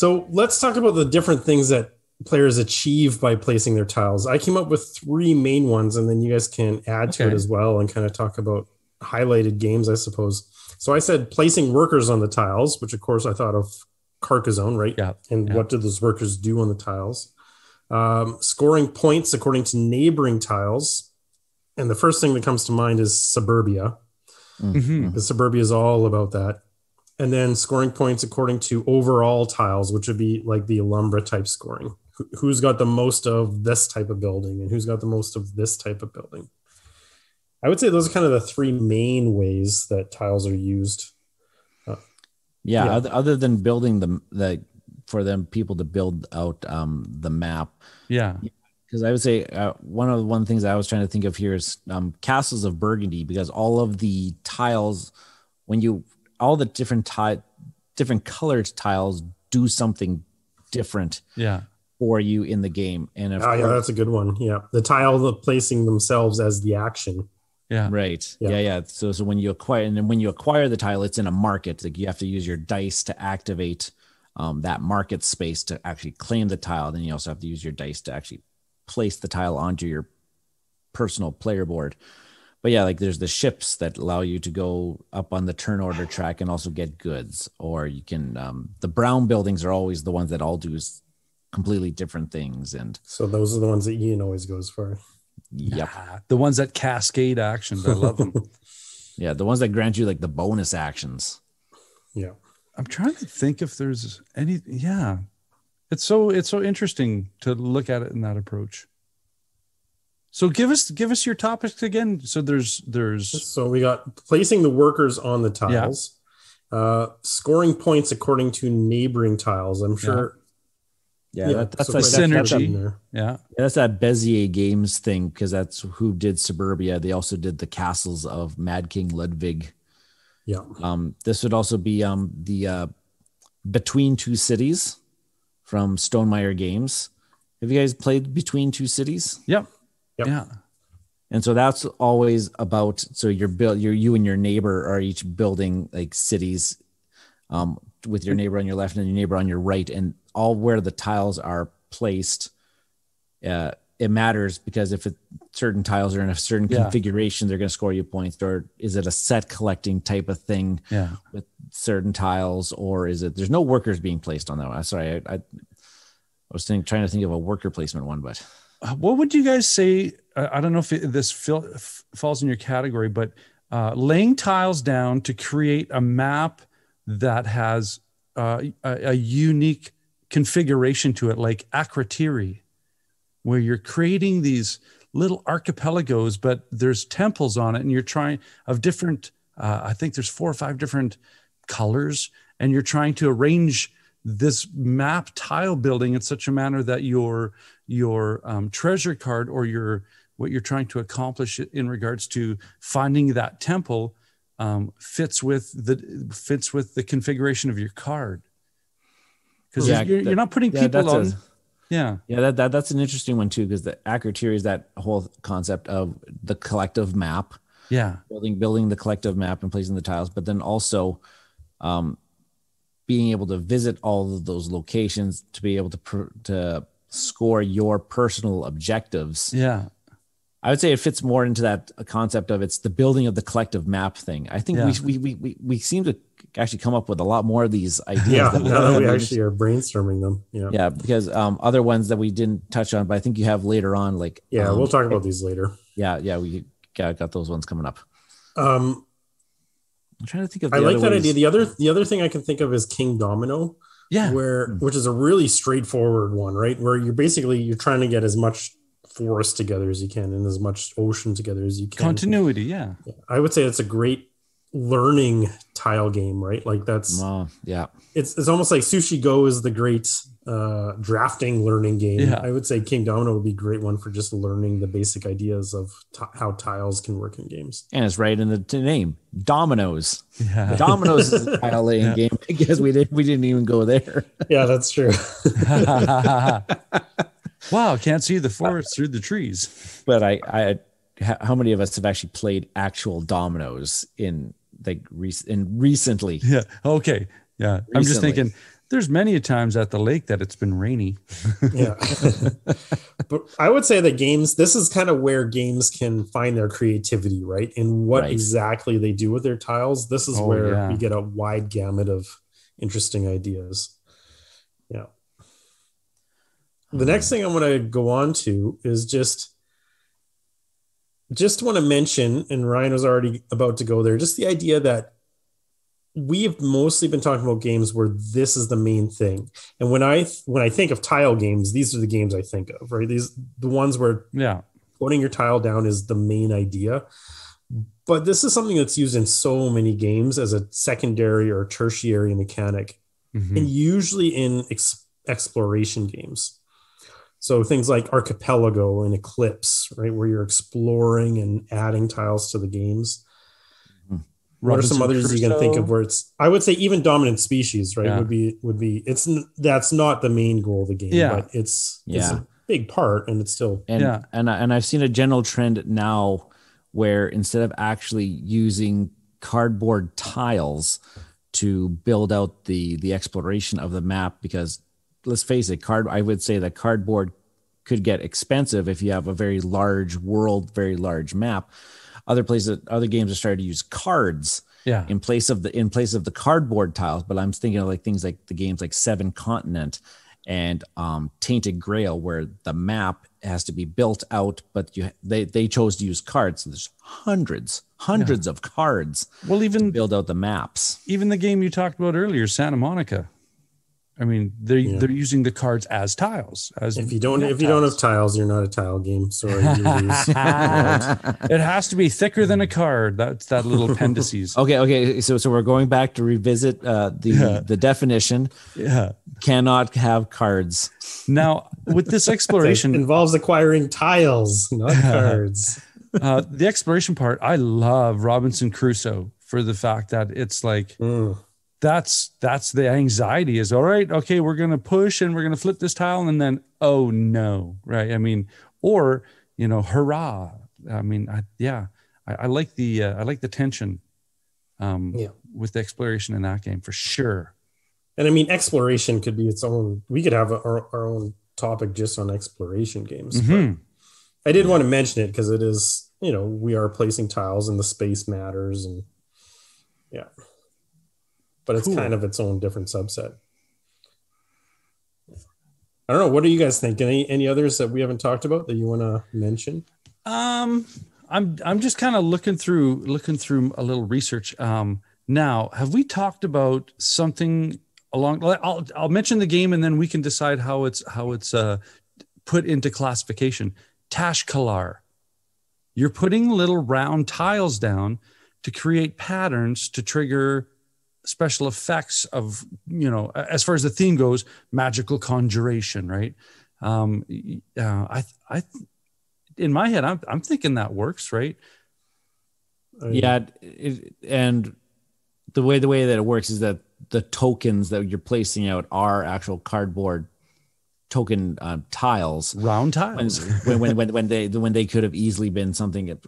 So let's talk about the different things that players achieve by placing their tiles. I came up with 3 main ones, and then you guys can add to it as well and kind of talk about highlighted games, I suppose. So I said placing workers on the tiles, which of course I thought of Carcassonne, right? Yeah. And what did those workers do on the tiles? Scoring points according to neighboring tiles. And the first thing that comes to mind is Suburbia. Because Suburbia is all about that. And then scoring points according to overall tiles, which would be like the Alhambra type scoring. Who's got the most of this type of building and who's got the most of this type of building. I would say those are kind of the 3 main ways that tiles are used. Other than building the for them people to build out the map. Yeah. Because I would say one of the things I was trying to think of here is Castles of Burgundy, because all of the tiles, all the different colored tiles do something different for you in the game. And that's a good one. Yeah. The tile placing themselves as the action. Yeah. Right. Yeah. So when you acquire the tile, it's in a market. Like you have to use your dice to activate that market space to actually claim the tile. Then you also have to use your dice to actually place the tile onto your personal player board. But yeah, like there's the ships that allow you to go up on the turn order track and also get goods. Or you can the brown buildings are always the ones that all do completely different things. And so those are the ones that Ian always goes for. Yep. The ones that cascade actions. I love them. Yeah. The ones that grant you like the bonus actions. Yeah. I'm trying to think if there's any. Yeah. It's so interesting to look at it in that approach. So give us your topics again. So so we got placing the workers on the tiles, scoring points according to neighboring tiles. I'm sure. Yeah, that's a synergy. That's that Bezier Games thing, because that's who did Suburbia. They also did the castles of Mad King Ludwig. Yeah. This would also be the Between Two Cities from Stonemaier Games. Have you guys played Between Two Cities? Yep. Yeah. And so that's always about, so you and your neighbor are each building like cities with your neighbor on your left and your neighbor on your right, and all where the tiles are placed, it matters, because if certain tiles are in a certain configuration, they're going to score you points. Or is it a set collecting type of thing with certain tiles, or is it, there's no workers being placed on that one? Sorry, I was trying to think of a worker placement one, but what would you guys say? I don't know if this falls in your category, but laying tiles down to create a map that has a unique configuration to it, like Akrotiri, where you're creating these little archipelagos, but there's temples on it, and you're trying of different, I think there's 4 or 5 different colors, and you're trying to arrange this map tile building in such a manner that your treasure card or what you're trying to accomplish in regards to finding that temple fits with the configuration of your card. Because you're not putting people on. That's an interesting one too, because the Akrotiri is that whole concept of the collective map. Yeah, building the collective map and placing the tiles, but then also being able to visit all of those locations to be able to score your personal objectives. Yeah, I would say it fits more into that concept of it's the building of the collective map thing. I think we seem to actually come up with a lot more of these ideas. Yeah, now that we actually are brainstorming them. Yeah, because other ones that we didn't touch on, but I think you have later on. Like we'll talk about these later. Yeah, we got those ones coming up. I'm trying to think of. I like that idea. The other thing I can think of is King Domino. Yeah, which is a really straightforward one, right? Where you're trying to get as much forest together as you can and as much ocean together as you can. Continuity, yeah. I would say it's a great learning tile game, right? Like that's it's almost like Sushi Go is the great drafting learning game. Yeah. I would say King Domino would be a great one for just learning the basic ideas of how tiles can work in games. And it's right in the name, Dominoes. Yeah. Dominoes is a tile laying game. I guess we didn't even go there. Yeah, that's true. Wow, can't see the forest through the trees. But how many of us have actually played actual dominoes in recently? Yeah. Okay. Yeah. Recently. I'm just thinking There's many a times at the lake that it's been rainy. Yeah. But I would say that this is kind of where games can find their creativity, right? In what exactly they do with their tiles. This is where you get a wide gamut of interesting ideas. Yeah. The next thing I'm going to go on to is just want to mention, and Ryan was already about to go there, just the idea that we've mostly been talking about games where this is the main thing. And when I think of tile games, these are the games I think of, right? The ones where putting your tile down is the main idea. But this is something that's used in so many games as a secondary or tertiary mechanic, and usually in exploration games. So things like Archipelago and Eclipse, right, where you're exploring and adding tiles to the games. What are some others you can think of where I would say even Dominant Species, right, would be that's not the main goal of the game, but it's a big part, and it's still and I've seen a general trend now where instead of actually using cardboard tiles to build out the exploration of the map, because let's face it, I would say that cardboard could get expensive if you have a very large world, very large map. Other games have started to use cards in place of the cardboard tiles. But I'm thinking of like things like the games like Seven Continent and Tainted Grail, where the map has to be built out, but they chose to use cards. So there's hundreds of cards. Well, even to build out the maps. Even the game you talked about earlier, Santa Monica. I mean, they're using the cards as tiles. If you don't have tiles, you're not a tile game. Sorry, you lose. It has to be thicker than a card. That's that little appendices. Okay. So we're going back to revisit the definition. Yeah, cannot have cards. Now with this exploration, it involves acquiring tiles, not cards. The exploration part, I love Robinson Crusoe for the fact that it's like. That's the anxiety is all right. Okay, we're going to push and we're going to flip this tile. And then, oh no. Right. I mean, or, hurrah. I mean, I like the tension with the exploration in that game for sure. And I mean, exploration could be its own, we could have our own topic just on exploration games. But I did want to mention it because it is, we are placing tiles and the space matters, and but it's kind of its own different subset. I don't know. What do you guys think? Any others that we haven't talked about that you want to mention? I'm just kind of looking through a little research. Now, have we talked about something along? I'll mention the game and then we can decide how it's put into classification. Tashkalar. You're putting little round tiles down to create patterns to trigger special effects of, as far as the theme goes, magical conjuration, right? I in my head, I'm thinking that works, right? Yeah, and the way that it works is that the tokens that you're placing out are actual cardboard token tiles, round tiles. when they could have easily been something.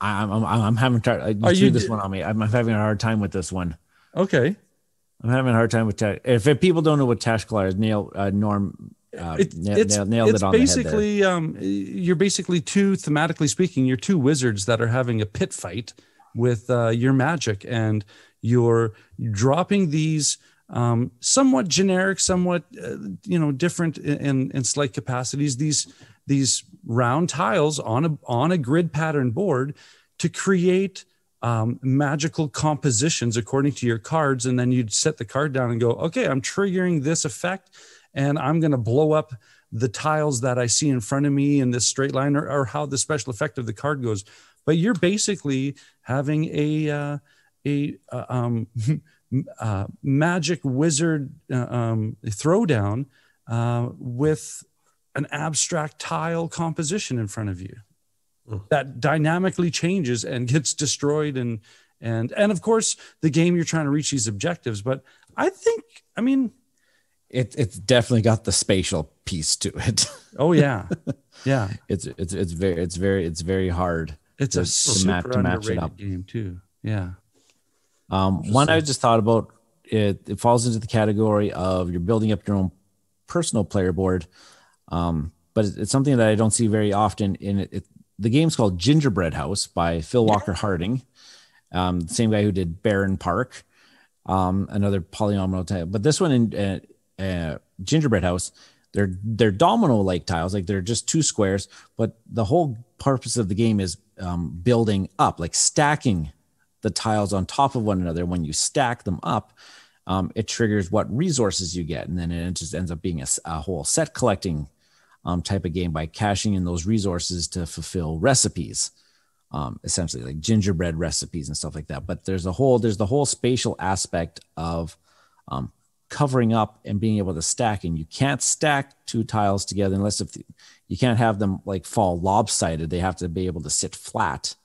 I'm having you threw this one on me. I'm having a hard time with this one. Okay, I'm having a hard time with if people don't know what Tashkalar is, nailed it on basically, the head there. You're basically thematically speaking, you're two wizards that are having a pit fight with your magic, and you're dropping these somewhat generic, somewhat different in slight capacities. These round tiles on a grid pattern board to create magical compositions according to your cards, and then you'd set the card down and go, okay, I'm triggering this effect, and I'm going to blow up the tiles that I see in front of me in this straight line, or how the special effect of the card goes. But you're basically having a magic wizard throwdown with an abstract tile composition in front of you that dynamically changes and gets destroyed, and of course the game you're trying to reach these objectives. But I mean it's definitely got the spatial piece to it. Oh yeah. It's very hard. It's a super underrated game too. Yeah. One I just thought about it falls into the category of you're building up your own personal player board. But it's something that I don't see very often in it. The game's called Gingerbread House by Phil Walker Harding, the same guy who did Barren Park, another polynomial type. But this one in Gingerbread House, they're domino-like tiles, like they're just two squares. But the whole purpose of the game is building up, like stacking the tiles on top of one another. When you stack them up, it triggers what resources you get, and then it just ends up being a whole set collecting type of game by cashing in those resources to fulfill recipes, essentially like gingerbread recipes and stuff like that. But there's the whole spatial aspect of covering up and being able to stack. And you can't stack two tiles together unless you can't have them like fall lopsided. They have to be able to sit flat.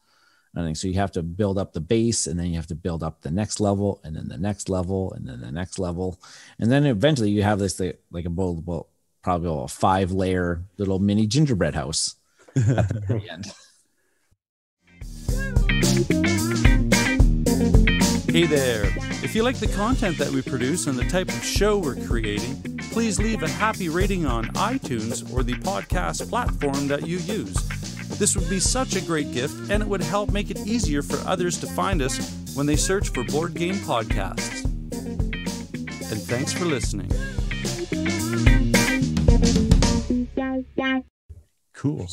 I think so. You have to build up the base, and then you have to build up the next level, and then the next level, and then the next level, and then eventually you have this like a buildable, probably a 5-layer little mini gingerbread house at the very end. Hey there! If you like the content that we produce and the type of show we're creating, please leave a happy rating on iTunes or the podcast platform that you use. This would be such a great gift, and it would help make it easier for others to find us when they search for board game podcasts. And thanks for listening. Cool.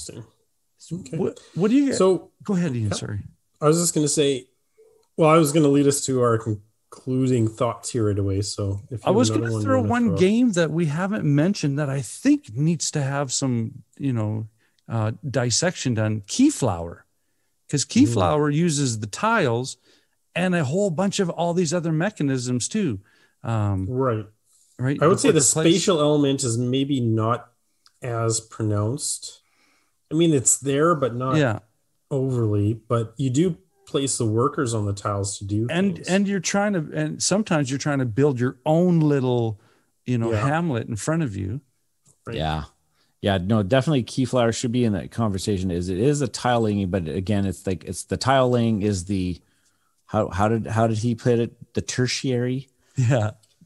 Okay. What do you get? So go ahead, Ian. Sorry. I was just going to say, well, I was going to lead us to our concluding thoughts here right away. So if I was going to throw one game that we haven't mentioned that I think needs to have some, dissection done. Keyflower, because Keyflower uses the tiles and a whole bunch of all these other mechanisms too. Right. I would say the spatial element is maybe not as pronounced. I mean, it's there, but not overly. But you do place the workers on the tiles to do things. And you're trying to, and sometimes you're trying to build your own little, hamlet in front of you. Right. Yeah, no, definitely Keyflower should be in that conversation. It is a tile laying, but again, it's the tile laying is the how did he put it? The tertiary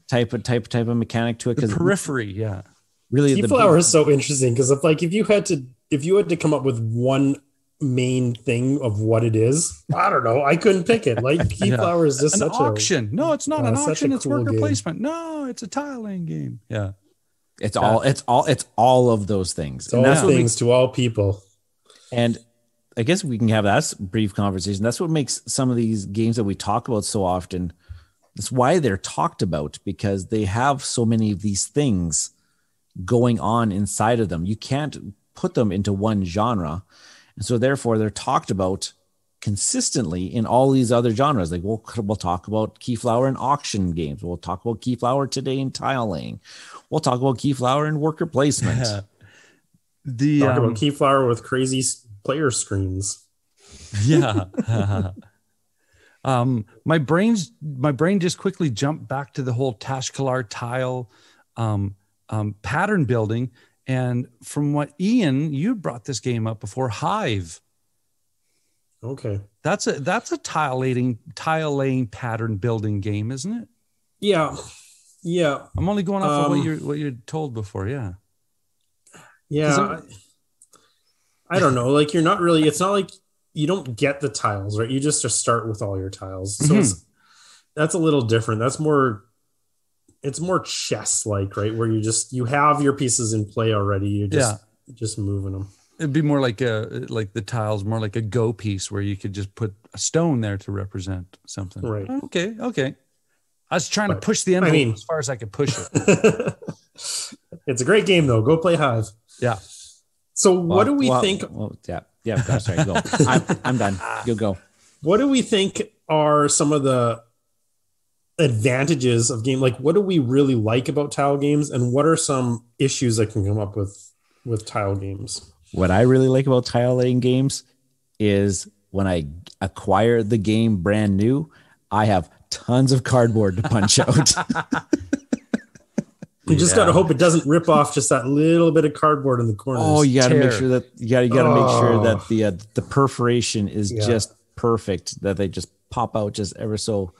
type of mechanic to it. The periphery, Really, Keyflower is so interesting because if you had to come up with one main thing of what it is, I don't know. I couldn't pick it. Like Keyflower is just an such auction. No, it's not an auction. It's cool worker game. placement. No, it's a tile laying game. Yeah. It's all of those things. It's all things to all people. And I guess we can have that brief conversation. That's what makes some of these games that we talk about so often. That's why they're talked about, because they have so many of these things going on inside of them. You can't put them into one genre. And so therefore they're talked about consistently in all these other genres. Like we'll talk about Keyflower in auction games. We'll talk about Keyflower today in tile laying. We'll talk about Keyflower in worker placement. Talk about Keyflower with crazy player screens. Yeah. My brain just quickly jumped back to the whole Tashkalar tile pattern building. And from what Ian, you brought this game up before, Hive. Okay. That's a tile laying pattern building game, isn't it? Yeah. Yeah. I'm only going off of what you're told before. Yeah. Yeah. I don't know. Like it's not like you don't get the tiles, right? You just start with all your tiles. So that's a little different. It's more chess like, right? Where you have your pieces in play already. You're just moving them. It'd be more like the tiles, more like a go piece where you could just put a stone there to represent something. Right. Okay. I was trying to push the envelope as far as I could push it. It's a great game though. Go play Hive. Yeah. So what do we think? Yeah. Sorry, go. I'm done. You go. What do we think are some of the advantages of game? Like, what do we really like about tile games, and what are some issues that can come up with tile games? What I really like about tile laying games is when I acquire the game brand new, I have tons of cardboard to punch out. You just got to hope it doesn't rip off just that little bit of cardboard in the corner. Oh, you got to make sure that you got to make sure that the perforation is just perfect, that they just pop out just ever so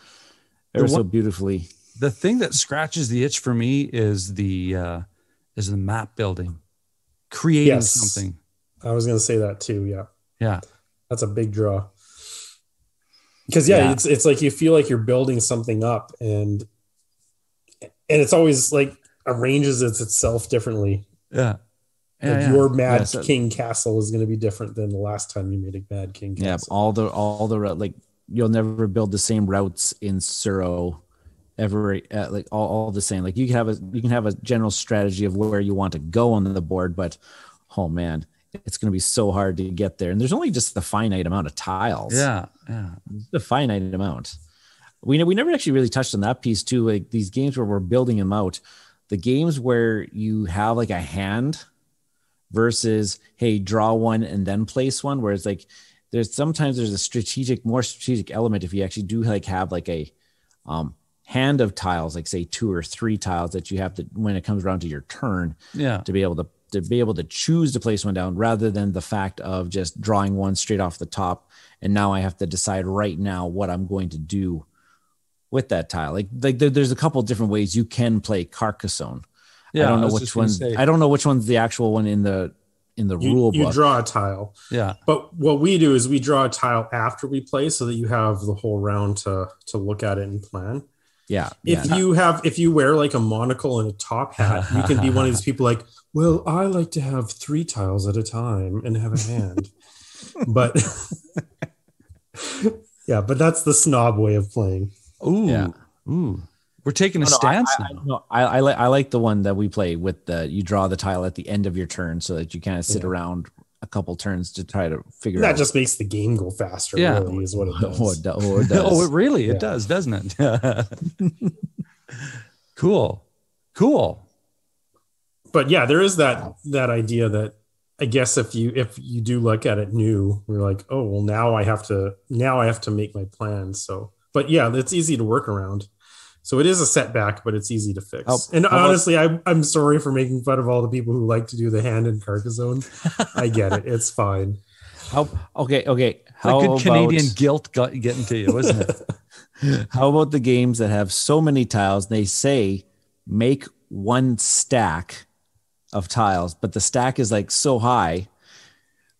beautifully. The thing that scratches the itch for me is the map building, creating something. I was going to say that too. Yeah. Yeah. That's a big draw. Because it's like you feel like you're building something up, and it's always like arranges itself differently. Yeah. Like your Mad King castle is going to be different than the last time you made a Mad King castle. Yeah, all the like you'll never build the same routes in Suro ever, like all the same. Like you can have a general strategy of where you want to go on the board, but oh man, it's going to be so hard to get there. And there's only just the finite amount of tiles. Yeah. The finite amount. We never actually really touched on that piece too. Like these games where we're building them out, the games where you have like a hand versus, hey, draw one and then place one, where it's like there's a more strategic element if you actually do like have like a hand of tiles, like say 2 or 3 tiles that you have to, when it comes around to your turn, to be able to choose to place one down, rather than the fact of just drawing one straight off the top. And now I have to decide right now what I'm going to do with that tile. Like there's a couple different ways you can play Carcassonne. Yeah, I don't know which one. I don't know which one's the actual one in the rule book. You draw a tile. Yeah. But what we do is we draw a tile after we play, so that you have the whole round to look at it and plan. Yeah. If you wear like a monocle and a top hat, you can be one of these people like, well, I like to have 3 tiles at a time and have a hand. But yeah, but that's the snob way of playing. Ooh. Yeah. Ooh. We're taking a stance now. I like the one that we play with you draw the tile at the end of your turn so that you kind of sit around a couple turns to try to figure out. That just makes the game go faster, really, is what it does. It does. Oh, it really? It does, doesn't it? Cool. But yeah, there is that idea that I guess if you do look at it new, we're like, oh, well, now I have to make my plans. So, but yeah, it's easy to work around. So it is a setback, but it's easy to fix. Honestly, I'm sorry for making fun of all the people who like to do the hand in Carcassonne. I get it. It's fine. Okay. How good Canadian guilt getting to you, isn't it? How about the games that have so many tiles? They say make one stack of tiles, but the stack is like so high.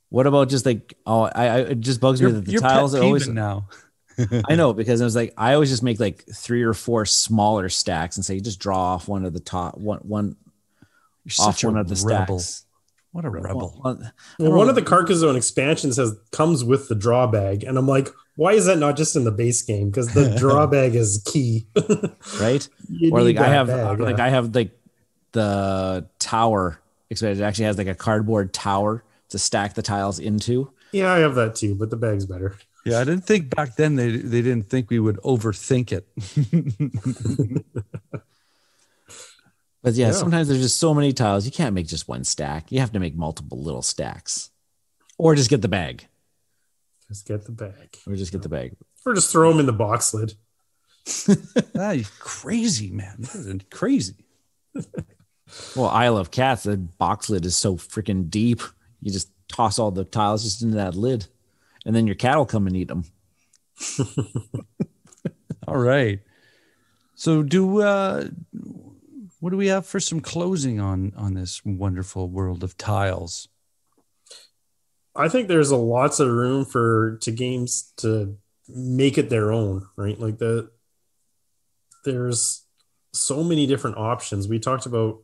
What about just like, it just bugs me that the tiles are always now. I know, because I was like, I always just make like 3 or 4 smaller stacks and say, just draw off one of the top one. You're such one of the rebel. Stacks. What a rebel. One of the Carcassonne expansions comes with the draw bag. And I'm like, why is that not just in the base game? Because the draw bag is key. Right? Or like I have like the tower expansion. It actually has like a cardboard tower to stack the tiles into. Yeah, I have that too, but the bag's better. Yeah, I didn't think back then they didn't think we would overthink it. But yeah, sometimes there's just so many tiles. You can't make just one stack. You have to make multiple little stacks. Or just get the bag. Just get the bag. Or just get the bag. Or just throw them in the box lid. You're crazy, man. That's crazy. Well, Isle of Cats, the box lid is so freaking deep. You just toss all the tiles just into that lid. And then your cat will come and eat them. All right. So what do we have for some closing on this wonderful world of tiles? I think there's lots of room to games to make it their own, right? Like there's so many different options. We talked about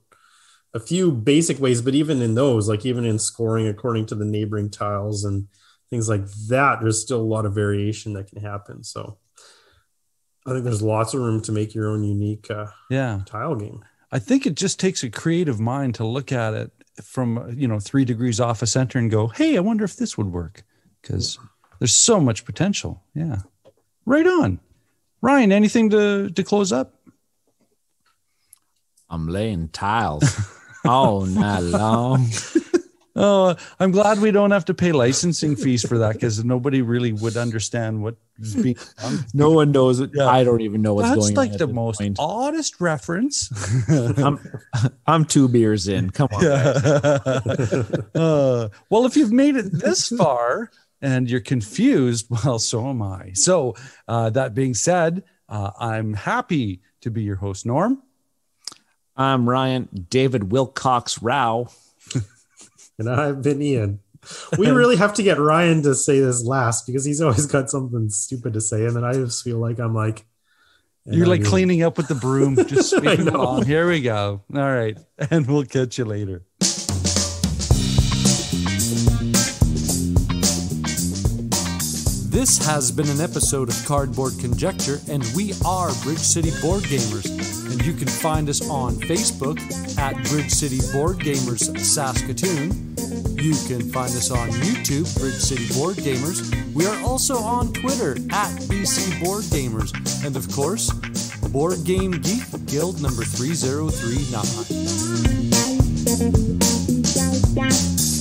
a few basic ways, but even in those, like even in scoring according to the neighboring tiles and things like that, there's still a lot of variation that can happen. So I think there's lots of room to make your own unique tile game. I think it just takes a creative mind to look at it from 3 degrees off a center and go, hey, I wonder if this would work, because there's so much potential. Yeah. Right on. Ryan, anything to close up? I'm laying tiles all night long. Oh, I'm glad we don't have to pay licensing fees for that, because nobody really would understand what is being done. No one knows it. Yeah. I don't even know what's going on. That's like the most oddest reference. I'm 2 beers in. Come on. Yeah. Well, if you've made it this far and you're confused, well, so am I. So that being said, I'm happy to be your host, Norm. I'm Ryan David Wilcox Rao. And I've been Ian. We really have to get Ryan to say this last because he's always got something stupid to say. And then I just feel like I'm like... You're like cleaning up with the broom, just speaking along. Here we go. All right. And we'll catch you later. This has been an episode of Cardboard Conjecture, and we are Bridge City Board Gamers. And you can find us on Facebook at Bridge City Board Gamers Saskatoon. You can find us on YouTube, Bridge City Board Gamers. We are also on Twitter at BC Board Gamers. And of course, Board Game Geek Guild number 3039.